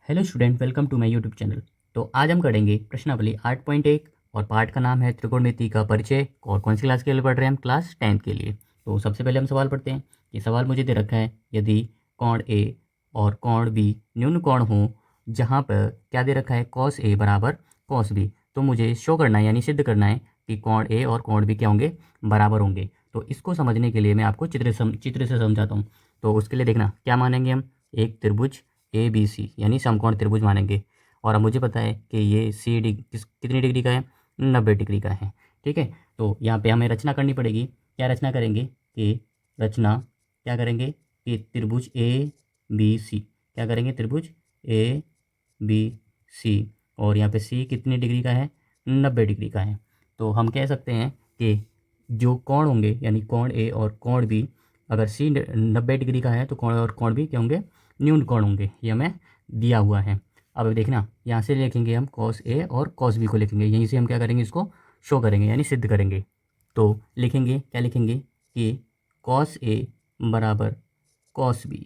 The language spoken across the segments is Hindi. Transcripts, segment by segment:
Hello student, welcome to my YouTube channel. तो आज हम करेंगे प्रश्नावली 8.1 और पार्ट का नाम है त्रिकोणमिति का परिचय। और कौन सी क्लास के लिए पढ़ रहे हैं हम? क्लास 10 के लिए। तो सबसे पहले हम सवाल पढ़ते हैं। ये सवाल मुझे दे रखा है, यदि कोण ए और कोण बी न्यून कोण हो, जहाँ पर क्या दे रखा है, कॉस ए बराबर कॉस बी, तो मुझे शो करना है यानी सिद्ध करना है कि कोण ए और कोण बी क्या होंगे, बराबर होंगे। तो इसको समझने के लिए मैं आपको चित्र से समझाता हूँ। तो उसके लिए देखना क्या मानेंगे हम, एक त्रिभुज ए बी सी यानी समकोण त्रिभुज मानेंगे। और अब मुझे पता है कि ये सी डी कितनी डिग्री का है, 90 डिग्री का है। ठीक है, तो यहाँ पे हमें रचना करनी पड़ेगी। क्या रचना करेंगे कि रचना क्या करेंगे कि त्रिभुज ए बी सी, क्या करेंगे, त्रिभुज ए बी सी। और यहाँ पे सी कितनी डिग्री का है, 90 डिग्री का है। तो हम कह सकते हैं कि जो कोण होंगे यानी कोण ए और कोण बी, अगर सी 90 डिग्री का है तो कोण और कोण बी क्या होंगे, न्यून कोण होंगे। ये हमें दिया हुआ है। अब देखना यहाँ से लिखेंगे हम कॉस ए और कॉस बी को लिखेंगे, यहीं से हम क्या करेंगे, इसको शो करेंगे यानी सिद्ध करेंगे। तो लिखेंगे, क्या लिखेंगे कि कॉस ए बराबर कॉस बी।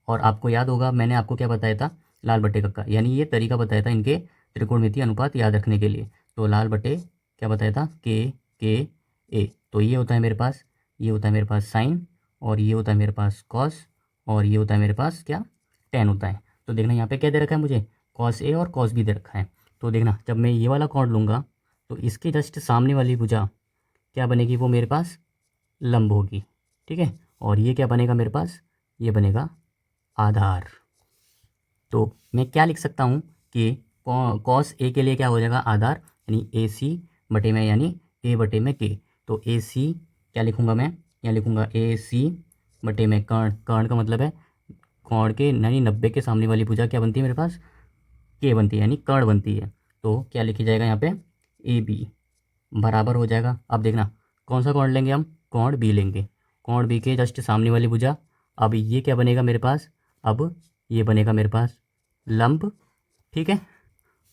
और आपको याद होगा मैंने आपको क्या बताया था, लाल बटे कक्का, यानी ये तरीका बताया था इनके त्रिकोणमितीय अनुपात याद रखने के लिए। तो लाल बटे क्या बताया था, के ए। तो ये होता है मेरे पास, ये होता है मेरे पास साइन, और ये होता है मेरे पास कॉस, और ये होता है मेरे पास क्या, टेन होता है। तो देखना यहाँ पे क्या दे रखा है मुझे, कॉस ए और कॉस बी दे रखा है। तो देखना जब मैं ये वाला कोण लूँगा तो इसके जस्ट सामने वाली भुजा क्या बनेगी, वो मेरे पास लंब होगी। ठीक है, और ये क्या बनेगा मेरे पास, ये बनेगा आधार। तो मैं क्या लिख सकता हूँ कि कॉस ए के लिए क्या हो जाएगा, आधार, यानी ए सी बटे में, यानी ए बटे में के। तो ए सी क्या लिखूँगा मैं, यहाँ लिखूँगा ए सी बटे में कर्ण, कर्ण का मतलब है कोण के यानी 90 के सामने वाली भुजा क्या बनती है मेरे पास, के बनती है, यानी कर्ण बनती है। तो क्या लिखी जाएगा यहाँ पे, ए बी बराबर हो जाएगा। अब देखना कौन सा कोण लेंगे हम, कोण बी लेंगे। कोण बी के जस्ट सामने वाली भुजा, अब ये क्या बनेगा मेरे पास, अब ये बनेगा मेरे पास लंब। ठीक है,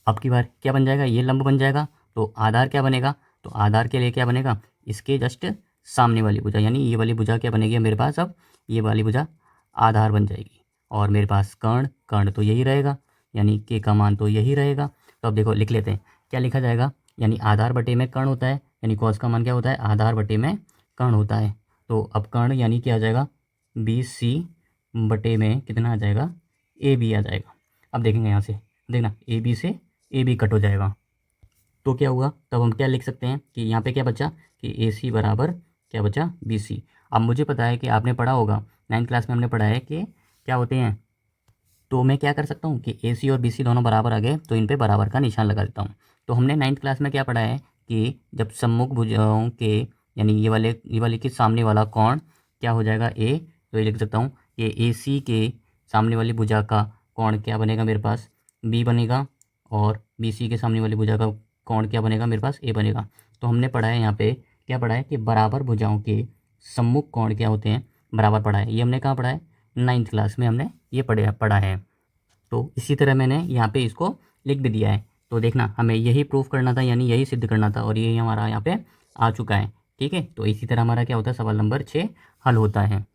अब की बार क्या बन जाएगा, ये लंब बन जाएगा। तो आधार क्या बनेगा, तो आधार के लिए क्या बनेगा, इसके जस्ट सामने वाली भुजा, यानी ये वाली भुजा क्या बनेगी मेरे पास, अब ये वाली भुजा आधार बन जाएगी। और मेरे पास कर्ण, कर्ण तो यही रहेगा, यानी के का मान तो यही रहेगा। तो अब देखो लिख लेते हैं, क्या लिखा जाएगा, यानी आधार बटे में कर्ण होता है, यानी कॉस का मान क्या होता है, आधार बटे में कर्ण होता है। तो अब कर्ण यानी क्या आ जाएगा, बी सी बटे में कितना आ जाएगा, ए बी आ जाएगा। अब देखेंगे यहाँ से, देखना ए बी से ए बी कट हो जाएगा। तो क्या हुआ, तब हम क्या लिख सकते हैं कि यहाँ पे क्या बचा कि ए सी बराबर क्या बचा, बी सी। अब मुझे पता है कि आपने पढ़ा होगा, 9th क्लास में हमने पढ़ा है कि क्या होते हैं। तो मैं क्या कर सकता हूँ कि ए सी और बी सी दोनों बराबर आ गए, तो इन पे बराबर का निशान लगा देता हूँ। तो हमने 9th क्लास में क्या पढ़ा है कि जब सम्मुख भुजाओं के, यानी ये वाले के सामने वाला कोण क्या हो जाएगा, ए। तो ये लिख सकता हूँ कि ए सी के सामने वाली भुजा का कोण क्या बनेगा मेरे पास, बी बनेगा। और बी सी के सामने वाली भुजा का कोण क्या बनेगा मेरे पास, ए बनेगा। तो हमने पढ़ा है यहाँ पे, क्या पढ़ा है कि बराबर भुजाओं के सम्मुख कोण क्या होते हैं, बराबर पढ़ा है। ये हमने कहाँ पढ़ा है, 9th क्लास में हमने ये पढ़ा है। तो इसी तरह मैंने यहाँ पे इसको लिख भी दिया है। तो देखना हमें यही प्रूफ करना था, यानी यही सिद्ध करना था, और ये हमारा यहाँ पे आ चुका है। ठीक है, तो इसी तरह हमारा क्या होता है, सवाल नंबर 6 हल होता है।